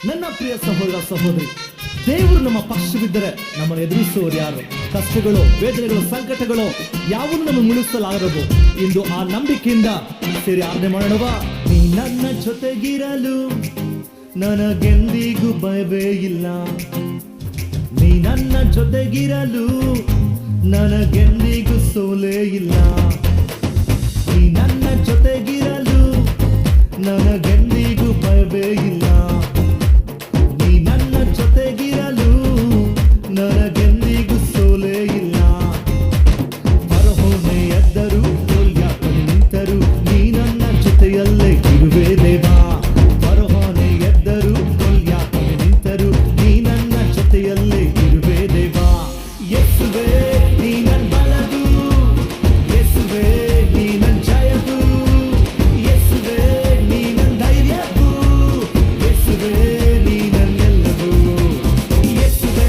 ನನ್ನ ಪ್ರಿಯ ಸಹೋದರ ಸಹೋದರಿ, ದೇವರು ನಮ್ಮ ಪಕ್ಷವಿದ್ದರೆ ನಮ್ಮನ್ನು ಎದುರಿಸುವವರು ಯಾರು? ಕಷ್ಟಗಳು, ವೇದನೆಗಳು, ಸಂಕಟಗಳು ಯಾವುದು ನಮ್ಮ ಮುಳುಗಿಸಲಾಗದು. ಇಂದು ಆ ನಂಬಿಕೆಯಿಂದ ಸೇರಿ ಆಜ್ಞೆ ಮಾಡೋಣ. ನೀ ನನ್ನ ಜೊತೆಗಿರಲು ನನಗೆಂದಿಗೂ ಭಯವೇ ಇಲ್ಲ. ನೀ ನನ್ನ ಜೊತೆಗಿರಲು ನನಗೆಂದಿಗೂ ಸೋಲೇ ಇಲ್ಲ. ನೀ ನನ್ನ ಜೊತೆಗಿರಲು ನನಗೆಂದಿಗೂ ಭಯವೇ ಇಲ್ಲ. ನೀ ನನ್ನ ಜೊತೆಗಿರಲು ನನಗೆಂದಿಗೂ ಸೋಲೇ ಇಲ್ಲ. ಹೊರಹೊಮ್ಮೆ ಎದ್ದರು ಯಾಕನೆ ನಿಂತರು ನೀ ನನ್ನ ಜೊತೆಯಲ್ಲೇ ಇರುವೆ ದೇವಾ. ಹೊರಹೊನೆ ಎದ್ದರು ಯಾಕನೆ ನಿಂತರು ನೀ ನನ್ನ ಜೊತೆಯಲ್ಲೇ ಇರುವೆ ದೇವಾ. ಯೇಸುವೇ ನೀ ನನ್ನ ಬಲದು, ಯೇಸುವೇ ನೀ ನನ್ನ ಜಯದು, ಯೇಸುವೇ ನೀ ನನ್ನ ಧೈರ್ಯದು, ಯೇಸುವೇ ನೀ ನನ್ನೆಲ್ಲದು. ಯೇಸುವೇ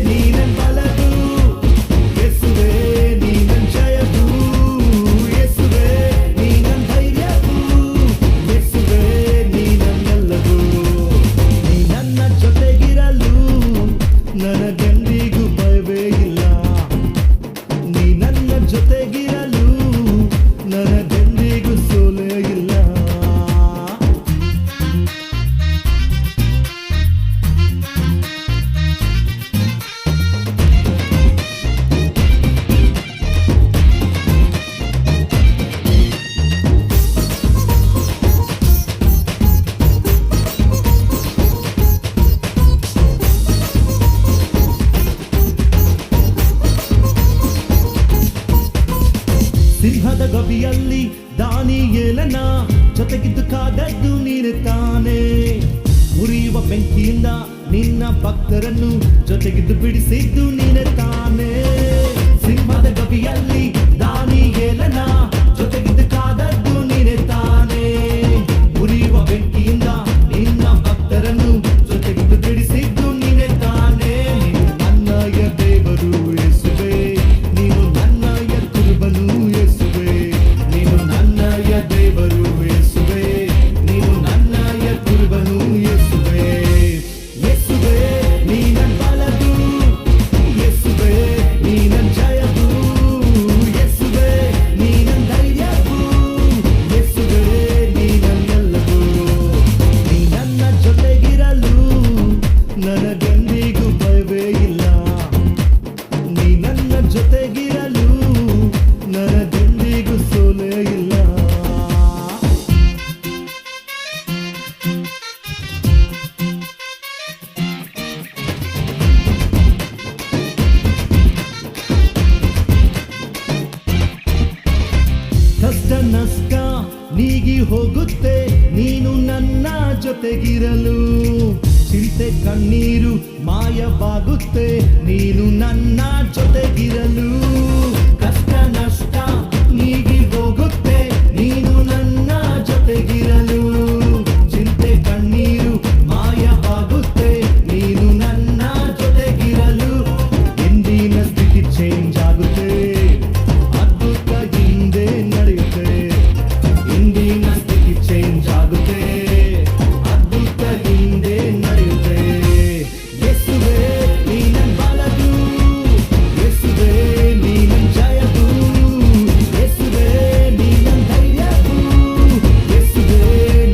ನೀ ನನ್ನ ಬಲದು, ಯೇಸುವೇ ನೀ ನನ್ನ ಜಯದು, ಯೇಸುವೇ ನೀ ನನ್ನ ಧೈರ್ಯದು, ಯೇಸುವೇ ನೀ ನನ್ನೆಲ್ಲದು. ನೀ ನನ್ನ ಜೊತೆಗಿರಲು ನನಗೆಂದಿಗೂ ಭಯವೇ ಇಲ್ಲ. ನೀ ನನ್ನ ಜೊತೆಗಿರಲು ನನಗೆಂದಿಗೂ ಸೋಲೇ ಇಲ್ಲ. ಸಿಂಹದ ಗವಿಯಲ್ಲಿ ದಾನಿಯೇಲನ ಜೊತೆಗಿದ್ದು ಕಾದದ್ದು ನೀನು ತಾನೇ. ಉರಿಯುವ ಬೆಂಕಿಯಿಂದ ನಿನ್ನ ಭಕ್ತರನ್ನು ಜೊತೆಗಿದ್ದು ಬಿಡಿಸಿದ್ದು ನೀನು ತಾನೇ. ಸಿಂಹದ ಗವಿಯಲ್ಲಿ ದಾನಿಯೇಲನ ಜೊತೆಗಿದ್ದು ಕಾದದ್ದು ನೀನು ತಾನೇ. ಉರಿಯುವ ಬೆಂಕಿಯಿಂದ ನಿನ್ನ ಭಕ್ತರನ್ನು ಜೊತೆಗಿದ್ದು ಬಿಡಿಸಿದ್ದು ನೀನು ತಾನೇ. ನೀನು ನನ್ನಯ ದೇವರು ಯೇಸುವೇ, ನೀನು ನನ್ನಯ ಕುರುಬನು ಯೇಸುವೇ, ನೀನು ನನ್ನಯ ದೇವರು ಯೇಸುವೇ, ನೀನು ನನ್ನಯ ಕುರುಬನು ಯೇಸುವೇ. ಯೇಸುವೇ ನೀ ನನ್ನ ಬಲದು, ಯೇಸುವೇ ನೀ ನನ್ನ ಜಯದು, ಯೇಸುವೇ ನೀ ನನ್ನ ಧೈರ್ಯದು, ಯೇಸುವೇ ನೀ ನನ್ನೆಲ್ಲದು. ನೀ ನನ್ನ ಜೊತೆಗಿರಲು ನನಗೆಂದಿಗೂ ಭಯವೇ ಇಲ್ಲ. ನೀ ನನ್ನ ಜೊತೆಗಿರಲು ನನಗೆಂದಿಗೂ ಸೋಲೇ ಇಲ್ಲ. ಕಷ್ಟ ನಷ್ಟ ನೀಗಿ ಹೋಗುತ್ತೆ ನೀನು ನನ್ನ ಜೊತೆಗಿರಲು. ಚಿಂತೆ ಕಣ್ಣೀರು ಮಾಯವಾಗುತ್ತೆ ನೀನು ನನ್ನ ಜೊತೆಗಿರಲು. ಕಷ್ಟ ನಷ್ಟ ನೀಗಿ ಹೋಗುತ್ತೆ ನೀನು ನನ್ನ ಜೊತೆಗಿರಲು. ಚಿಂತೆ ಕಣ್ಣೀರು ಮಾಯವಾಗುತ್ತೆ ನೀನು ನನ್ನ ಜೊತೆಗಿರಲು. ಇಂದಿನ ಸ್ಥಿತಿ ಚೇಂಜ್ ಆಗುತ್ತೆ, ಅದ್ಭುತ ಹಿಂದೆ ನಡೆಯುತ್ತೆ. ಇಂದಿನ ಸ್ಥಿತಿ ಚೇಂಜ್ ಆಗುತ್ತೆ, ಅದ್ಭುತ ಹಿಂದೆ ನಡೆಯುತ್ತೆ. ಯೇಸುವೇ ನೀ ನನ್ನ ಬಲದು, ಯೇಸುವೇ ನೀ ನನ್ನ ಜಯದು, ಯೇಸುವೇ ನೀ ನನ್ನ ಧೈರ್ಯದು, ಯೇಸುವೇ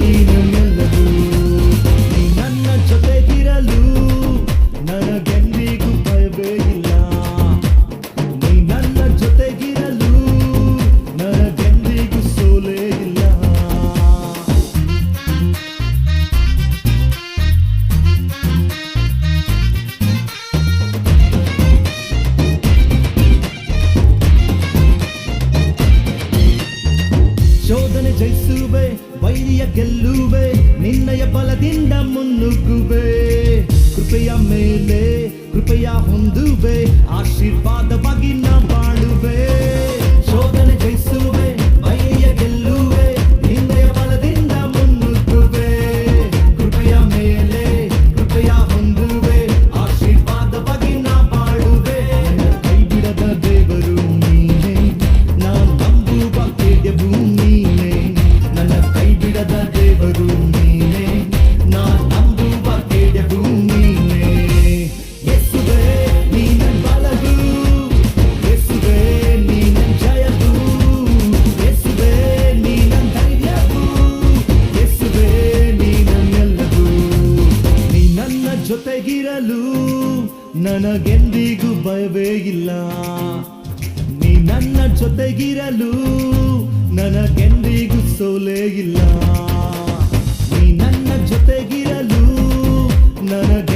ನೀ ನನ್ನೆಲ್ಲದು. ನೀ ನನ್ನ ಜೊತೆಗಿರಲು ನನಗೆಂದಿಗೂ ಭಯವೇ ಇಲ್ಲ. ನೀ ನನ್ನ ಜೊತೆಗಿರಲು ನನಗೆಂದಿಗೂ ಸೋಲೇ ಇಲ್ಲ. ಶೋಧನೆ ಜಯಿಸುವೆ, ವೈರಿಯ ಗೆಲ್ಲುವೆ, ನಿನ್ನಯ ಬಲದಿಂದ ಮುನ್ನುಗ್ಗುವೆ. ಕೃಪೆಯ ಮೇಲೆ ಕೃಪೆಯ ಹೊಂದುವೆ, ಆಶೀರ್ವಾದವಾಗಿ ನಾ ಬಾಳುವೆ. ಶೋಧನೆ ಜಯಿಸುವೆ, ವೈರಿಯ ಗೆಲ್ಲುವೆ, ನಿನ್ನಯ ಬಲದಿಂದ ಮುನ್ನುಗ್ಗುವೆ. ಕೃಪೆಯ ಮೇಲೆ ಕೃಪೆಯ ಹೊಂದುವೆ, ಆಶೀರ್ವಾದವಾಗಿ ನಾ ಬಾಳುವೆ. ನನ್ನ ಕೈ ಬಿಡದ ದೇವರು ನೀನೇ, ನಾ ನಂಬುವ ಕೇಳ್ಯವು ನೀನೇ. ನನ್ನ ಕೈ ಬಿಡದ ದೇವರು ನೀನೇ, ನಾ ನಂಬುವ ನನಗೆಂದಿಗೂ ಸೋಲೇ ಇಲ್ಲ. ನೀ ನನ್ನ ಜೊತೆಗಿರಲು ನನಗೆ